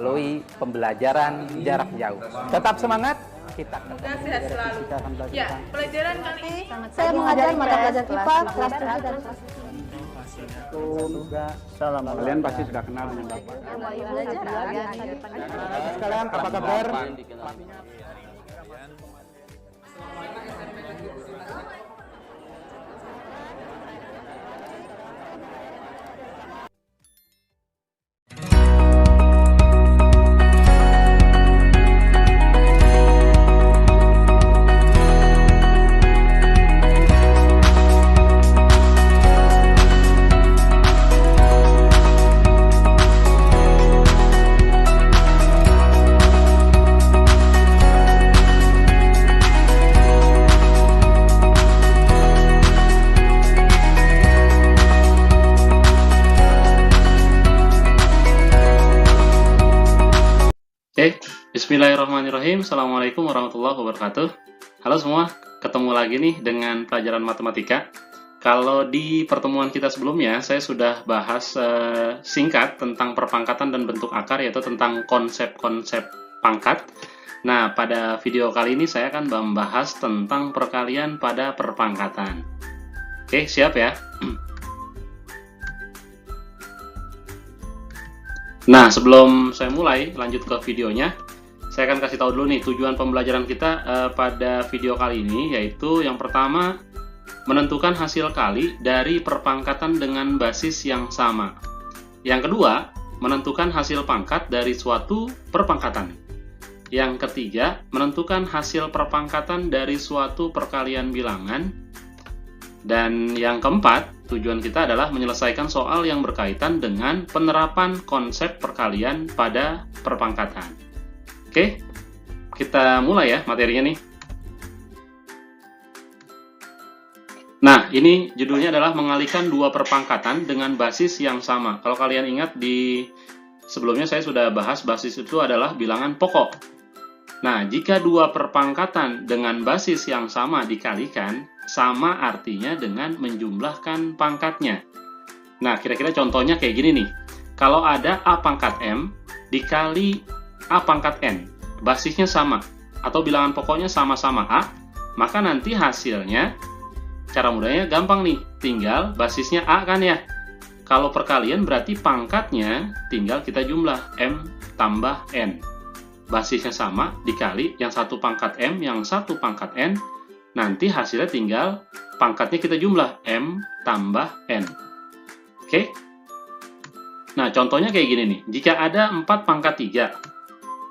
melalui pembelajaran jarak jauh. Tetap semangat, kita Semoga sehat selalu. Ya, pelajaran kali ini Saya mengajar mata pelajaran IPA kelas 7 dan kelas 9. Kalian pasti sudah kenal dengan Bapak. Sekalian apa kabar? Bismillahirrahmanirrahim. Assalamualaikum warahmatullahi wabarakatuh. Halo semua, ketemu lagi nih dengan pelajaran matematika. Kalau di pertemuan kita sebelumnya, saya sudah bahas singkat tentang perpangkatan dan bentuk akar, yaitu tentang konsep-konsep pangkat. Nah, pada video kali ini saya akan membahas tentang perkalian pada perpangkatan. Oke, siap ya? Nah, sebelum saya mulai lanjut ke videonya, saya akan kasih tahu dulu nih tujuan pembelajaran kita pada video kali ini, yaitu yang pertama, menentukan hasil kali dari perpangkatan dengan basis yang sama. Yang kedua, menentukan hasil pangkat dari suatu perpangkatan. Yang ketiga, menentukan hasil perpangkatan dari suatu perkalian bilangan. Dan yang keempat, tujuan kita adalah menyelesaikan soal yang berkaitan dengan penerapan konsep perkalian pada perpangkatan. Oke, kita mulai ya materinya nih. Nah, ini judulnya adalah mengalihkan dua perpangkatan dengan basis yang sama. Kalau kalian ingat di sebelumnya saya sudah bahas basis itu adalah bilangan pokok. Nah, jika dua perpangkatan dengan basis yang sama dikalikan, sama artinya dengan menjumlahkan pangkatnya. Nah, kira-kira contohnya kayak gini nih. Kalau ada A pangkat M dikali A pangkat N, basisnya sama, atau bilangan pokoknya sama-sama A, maka nanti hasilnya, cara mudahnya gampang nih, tinggal basisnya A kan ya. Kalau perkalian berarti pangkatnya tinggal kita jumlah, M tambah N. Basisnya sama, dikali yang satu pangkat M, yang satu pangkat N, nanti hasilnya tinggal pangkatnya kita jumlah, M tambah N. Oke? Nah, contohnya kayak gini nih. Jika ada 4 pangkat 3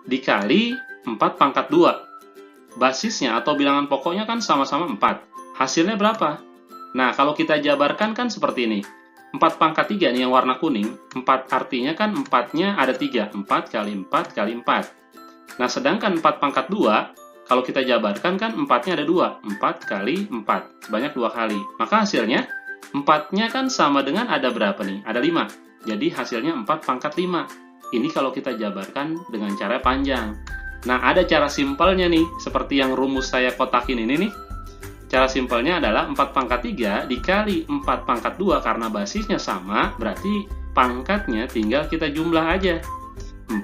dikali 4 pangkat 2, basisnya atau bilangan pokoknya kan sama-sama 4. Hasilnya berapa? Nah, kalau kita jabarkan kan seperti ini. 4 pangkat 3 nih yang warna kuning, 4 artinya kan 4-nya ada 3. 4 kali 4 kali 4. Nah, sedangkan 4 pangkat 2, kalau kita jabarkan kan 4-nya ada 2. 4 kali 4, sebanyak 2 kali. Maka hasilnya, 4-nya kan sama dengan ada berapa nih? Ada 5. Jadi hasilnya 4 pangkat 5. Ini kalau kita jabarkan dengan cara panjang. Nah, ada cara simpelnya nih, seperti yang rumus saya kotakin ini nih. Cara simpelnya adalah 4 pangkat 3 dikali 4 pangkat 2, karena basisnya sama, berarti pangkatnya tinggal kita jumlah aja. 4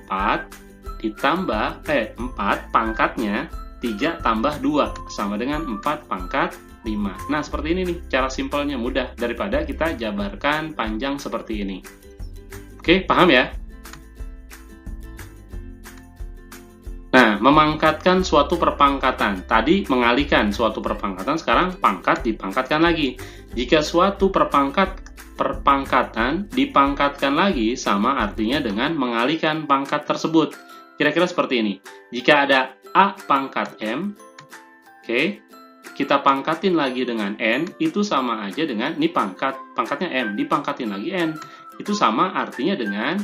ditambah, 4 pangkatnya 3 tambah 2, sama dengan 4 pangkat 5. Nah, seperti ini nih, cara simpelnya mudah, daripada kita jabarkan panjang seperti ini. Oke, paham ya? Nah, memangkatkan suatu perpangkatan. Tadi mengalihkan suatu perpangkatan, sekarang pangkat dipangkatkan lagi. Jika suatu perpangkatan dipangkatkan lagi, sama artinya dengan mengalihkan pangkat tersebut. Kira-kira seperti ini. Jika ada A pangkat M, oke, kita pangkatin lagi dengan N, itu sama aja dengan, ini pangkatnya M, dipangkatin lagi N, itu sama artinya dengan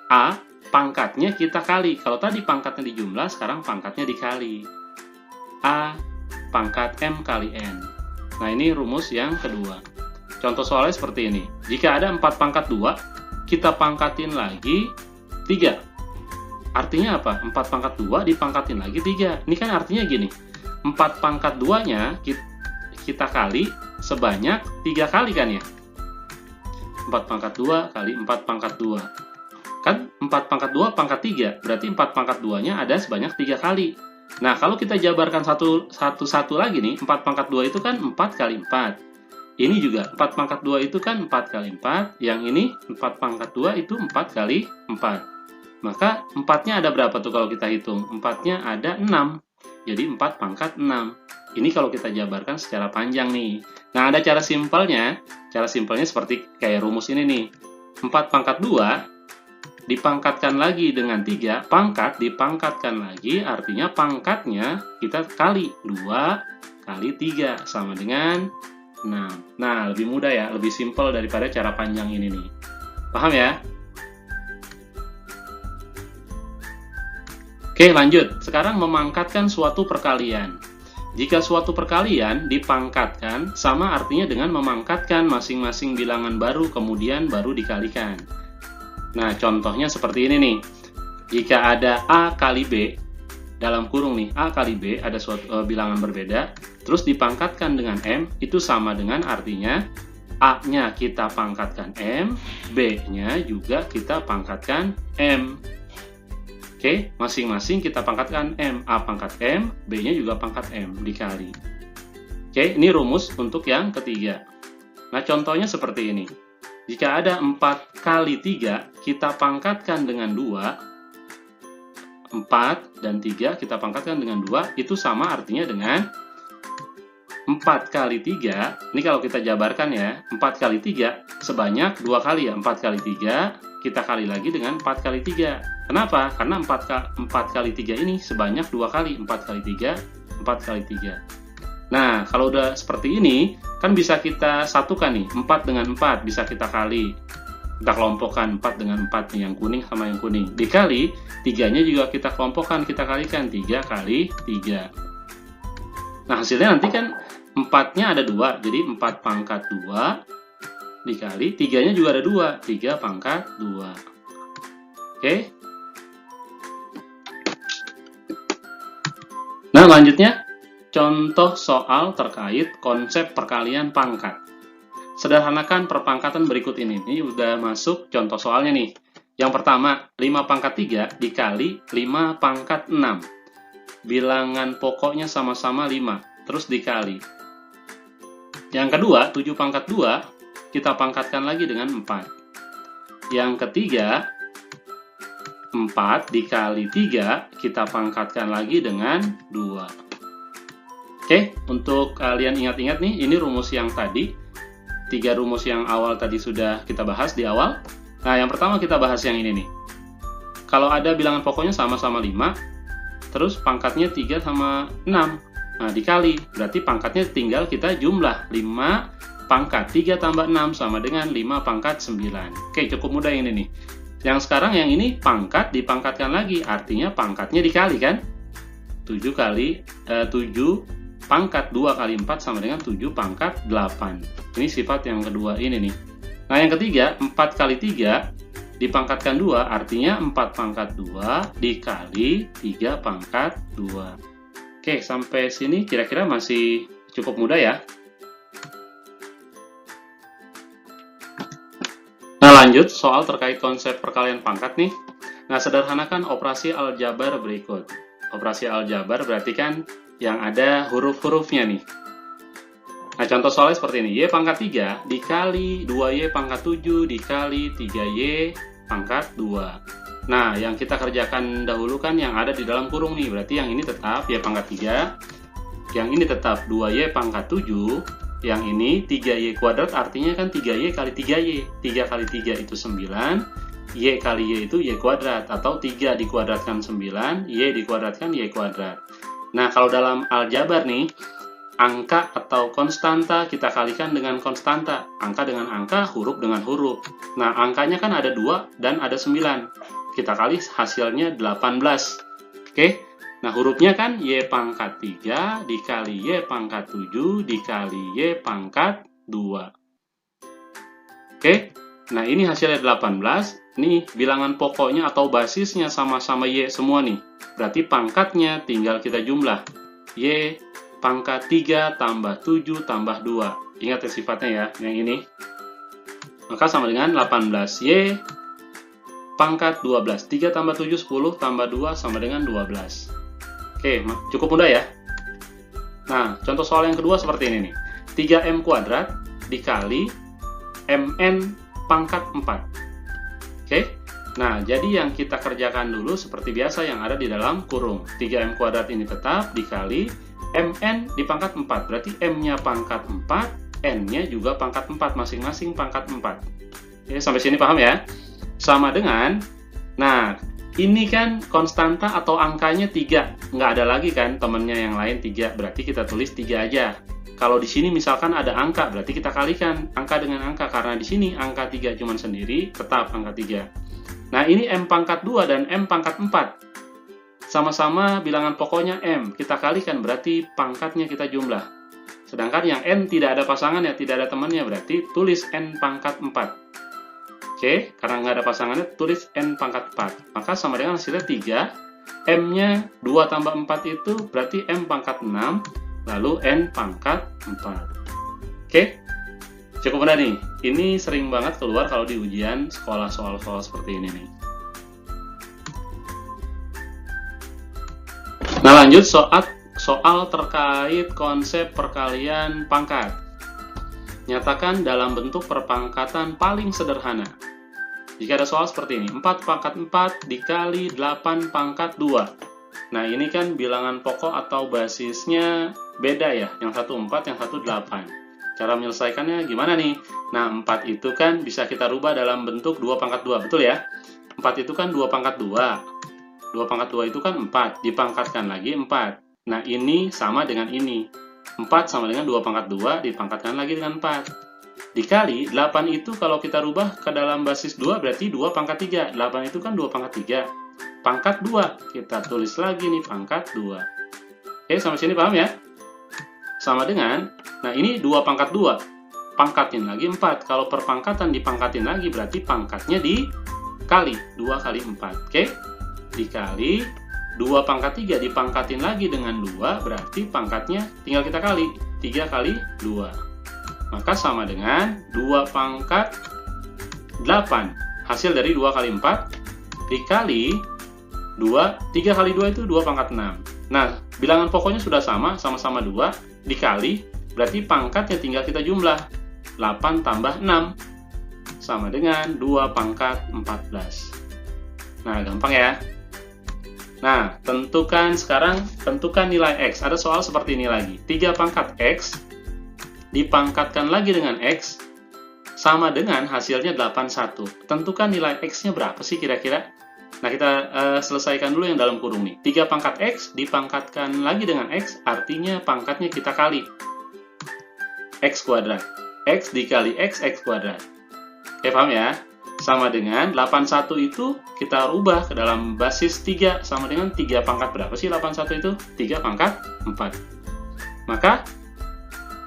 A pangkatnya kita kali. Kalau tadi pangkatnya dijumlah, sekarang pangkatnya dikali. A pangkat M kali N. Nah, ini rumus yang kedua. Contoh soalnya seperti ini. Jika ada 4 pangkat 2, kita pangkatin lagi 3. Artinya apa? 4 pangkat 2 dipangkatin lagi 3. Ini kan artinya gini. 4 pangkat 2-nya kita kali sebanyak 3 kali kan ya? 4 pangkat 2 kali 4 pangkat 2. Kan 4 pangkat 2 pangkat 3, berarti 4 pangkat 2-nya ada sebanyak 3 kali. Nah, kalau kita jabarkan satu lagi nih, 4 pangkat 2 itu kan 4 kali 4. Ini juga 4 pangkat 2 itu kan 4 kali 4. Yang ini 4 pangkat 2 itu 4 kali 4. Maka 4-nya ada berapa tuh kalau kita hitung? 4-nya ada 6. Jadi 4 pangkat 6. Ini kalau kita jabarkan secara panjang nih. Nah, ada cara simpelnya. Cara simpelnya seperti kayak rumus ini nih. 4 pangkat 2 dipangkatkan lagi dengan 3, pangkat dipangkatkan lagi, artinya pangkatnya kita kali 2 kali 3 sama dengan 6. Nah, lebih mudah ya, lebih simpel daripada cara panjang ini nih. Paham ya? Oke, lanjut. Sekarang memangkatkan suatu perkalian. Jika suatu perkalian dipangkatkan, sama artinya dengan memangkatkan masing-masing bilangan baru, kemudian baru dikalikan. Nah, contohnya seperti ini nih. Jika ada A kali B, dalam kurung nih, A kali B, ada suatu bilangan berbeda, terus dipangkatkan dengan M, itu sama dengan artinya A-nya kita pangkatkan M, B-nya juga kita pangkatkan M. Oke, masing-masing kita pangkatkan M. A pangkat M, B-nya juga pangkat M, dikali. Oke, ini rumus untuk yang ketiga. Nah, contohnya seperti ini. Jika ada 4 kali 3, kita pangkatkan dengan 2. 4 dan 3 kita pangkatkan dengan 2, itu sama artinya dengan 4 kali 3. Ini kalau kita jabarkan ya, 4 kali 3 sebanyak 2 kali ya. 4 kali 3, kita kali lagi dengan 4 kali 3. Kenapa? Karena 4 kali 3 ini sebanyak 2 kali. 4 kali 3, 4 kali 3. Nah, kalau udah seperti ini, kan bisa kita satukan nih, 4 dengan 4 bisa kita kali. Kita kelompokkan 4 dengan 4 nih, yang kuning sama yang kuning. Dikali, 3-nya juga kita kelompokkan, kita kalikan 3 kali 3. Nah, hasilnya nanti kan 4-nya ada 2, jadi 4 pangkat 2 dikali, 3-nya juga ada 2, 3 pangkat 2. Oke? Nah, lanjutnya. Contoh soal terkait konsep perkalian pangkat. Sederhanakan perpangkatan berikut ini. Ini udah masuk contoh soalnya nih. Yang pertama, 5 pangkat 3 dikali 5 pangkat 6. Bilangan pokoknya sama-sama 5, terus dikali. Yang kedua, 7 pangkat 2, kita pangkatkan lagi dengan 4. Yang ketiga, 4 dikali 3, kita pangkatkan lagi dengan 2. Oke, untuk kalian ingat-ingat nih, ini rumus yang tadi. 3 rumus yang awal tadi sudah kita bahas di awal. Nah, yang pertama kita bahas yang ini nih. Kalau ada bilangan pokoknya sama-sama 5, terus pangkatnya 3 sama 6. Nah, dikali. Berarti pangkatnya tinggal kita jumlah. 5 pangkat 3 tambah 6 sama dengan 5 pangkat 9. Oke, cukup mudah ini nih. Yang sekarang yang ini pangkat dipangkatkan lagi. Artinya pangkatnya dikali kan? 7 pangkat 2 kali 4 sama dengan 7 pangkat 8. Ini sifat yang kedua ini nih. Nah, yang ketiga, 4 kali 3 dipangkatkan 2, artinya 4 pangkat 2 dikali 3 pangkat 2. Oke, sampai sini kira-kira masih cukup mudah ya. Nah, lanjut soal terkait konsep perkalian pangkat nih. Nah, sederhanakan operasi aljabar berikut. Operasi aljabar berarti kan yang ada huruf-hurufnya nih. Nah, contoh soalnya seperti ini. Y pangkat 3 dikali 2Y pangkat 7 dikali 3Y pangkat 2. Nah, yang kita kerjakan dahulu kan yang ada di dalam kurung nih. Berarti yang ini tetap Y pangkat 3. Yang ini tetap 2Y pangkat 7. Yang ini 3Y kuadrat artinya kan 3Y kali 3Y. 3 kali 3 itu 9. Y kali Y itu Y kuadrat. Atau 3 dikuadratkan 9. Y dikuadratkan Y kuadrat. Nah, kalau dalam aljabar nih, angka atau konstanta kita kalikan dengan konstanta. Angka dengan angka, huruf dengan huruf. Nah, angkanya kan ada 2 dan ada 9. Kita kali hasilnya 18. Oke? Nah, hurufnya kan Y pangkat 3 dikali Y pangkat 7 dikali Y pangkat 2. Oke? Nah, ini hasilnya 18. Ini bilangan pokoknya atau basisnya sama-sama Y semua nih. Berarti pangkatnya tinggal kita jumlah. Y pangkat 3 tambah 7 tambah 2. Ingat ya sifatnya ya, yang ini. Maka sama dengan 18. Y pangkat 12. 3 tambah 7, 10, tambah 2 sama dengan 12. Oke, cukup mudah ya. Nah, contoh soal yang kedua seperti ini nih. 3M kuadrat dikali MN pangkat 4. Oke, nah jadi yang kita kerjakan dulu seperti biasa yang ada di dalam kurung. 3M kuadrat ini tetap dikali MN di pangkat 4. Berarti M-nya pangkat 4, N-nya juga pangkat 4, masing-masing pangkat 4. Oke, sampai sini paham ya? Sama dengan, nah ini kan konstanta atau angkanya 3. Nggak ada lagi kan temennya yang lain 3, berarti kita tulis 3 aja. Kalau di sini misalkan ada angka, berarti kita kalikan angka dengan angka. Karena di sini angka 3 cuma sendiri, tetap angka 3. Nah, ini M pangkat 2 dan M pangkat 4. Sama-sama bilangan pokoknya M. Kita kalikan, berarti pangkatnya kita jumlah. Sedangkan yang N tidak ada pasangannya, tidak ada temannya, berarti tulis N pangkat 4. Oke, karena nggak ada pasangannya, tulis N pangkat 4. Maka sama dengan hasilnya 3. M-nya 2 tambah 4 itu berarti M pangkat 6. Lalu N pangkat 4. Oke, cukup mudah nih. Ini sering banget keluar kalau di ujian sekolah soal-soal seperti ini nih. Nah, lanjut soal terkait konsep perkalian pangkat. Nyatakan dalam bentuk perpangkatan paling sederhana. Jika ada soal seperti ini, 4 pangkat 4 dikali 8 pangkat 2. Nah, ini kan bilangan pokok atau basisnya beda ya, yang satu 4, yang satu 8. Cara menyelesaikannya gimana nih? Nah, 4 itu kan bisa kita rubah dalam bentuk 2 pangkat 2, betul ya? 4 itu kan 2 pangkat 2. 2 pangkat 2 itu kan 4, dipangkatkan lagi 4. Nah, ini sama dengan ini. 4 sama dengan 2 pangkat 2, dipangkatkan lagi dengan 4. Dikali 8 itu kalau kita rubah ke dalam basis 2, berarti 2 pangkat 3. 8 itu kan 2 pangkat 3. Pangkat 2, kita tulis lagi nih pangkat 2. Oke, sampai sini paham ya? Sama dengan, nah ini 2 pangkat 2, pangkatin lagi 4. Kalau perpangkatan dipangkatin lagi, berarti pangkatnya dikali, 2 kali 4. Oke, dikali 2 pangkat 3, dipangkatin lagi dengan 2, berarti pangkatnya tinggal kita kali, 3 kali 2. Maka sama dengan 2 pangkat 8, hasil dari 2 kali 4, dikali 2, 3 kali 2 itu 2 pangkat 6. Nah, bilangan pokoknya sudah sama-sama 2, dikali, berarti pangkatnya tinggal kita jumlah. 8 tambah 6, sama dengan 2 pangkat 14. Nah, gampang ya. Nah, tentukan nilai X. Ada soal seperti ini lagi. 3 pangkat X, dipangkatkan lagi dengan X, sama dengan hasilnya 81. Tentukan nilai X-nya berapa sih kira-kira? Nah, kita selesaikan dulu yang dalam kurung nih. 3 pangkat X dipangkatkan lagi dengan X, artinya pangkatnya kita kali. X kuadrat. X dikali X kuadrat. Oke, paham ya? Sama dengan 81 itu kita rubah ke dalam basis 3. Sama dengan 3 pangkat berapa sih 81 itu? 3 pangkat 4. Maka,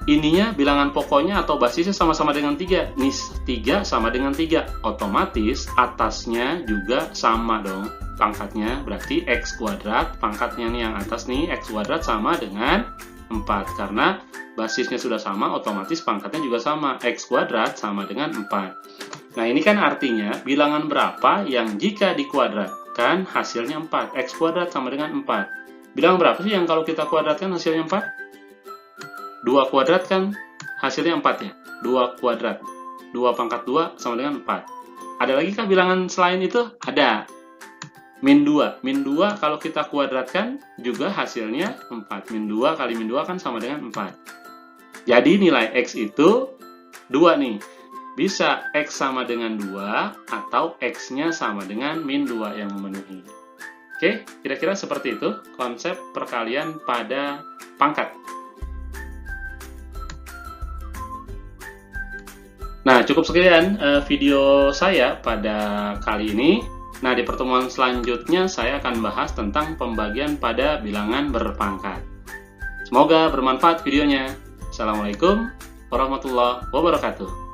ininya bilangan pokoknya atau basisnya sama-sama dengan 3. Nih 3 sama dengan 3. Otomatis atasnya juga sama dong pangkatnya. Berarti X kuadrat, pangkatnya nih yang atas nih, X kuadrat sama dengan 4. Karena basisnya sudah sama, otomatis pangkatnya juga sama. X kuadrat sama dengan 4. Nah, ini kan artinya bilangan berapa yang jika dikuadratkan hasilnya 4. X kuadrat sama dengan 4. Bilangan berapa sih yang kalau kita kuadratkan hasilnya 4? 2 kuadrat kan hasilnya 4 ya. 2 kuadrat. 2 pangkat 2 sama dengan 4. Ada lagi kah bilangan selain itu? Ada. Min 2. Min 2 kalau kita kuadratkan juga hasilnya 4. Min 2 kali min 2 kan sama dengan 4. Jadi nilai X itu 2 nih. Bisa X sama dengan 2 atau X-nya sama dengan min 2 yang memenuhi. Oke, kira-kira seperti itu konsep perkalian pada pangkat. Nah, cukup sekian video saya pada kali ini. Nah, di pertemuan selanjutnya saya akan bahas tentang pembagian pada bilangan berpangkat. Semoga bermanfaat videonya. Assalamualaikum warahmatullahi wabarakatuh.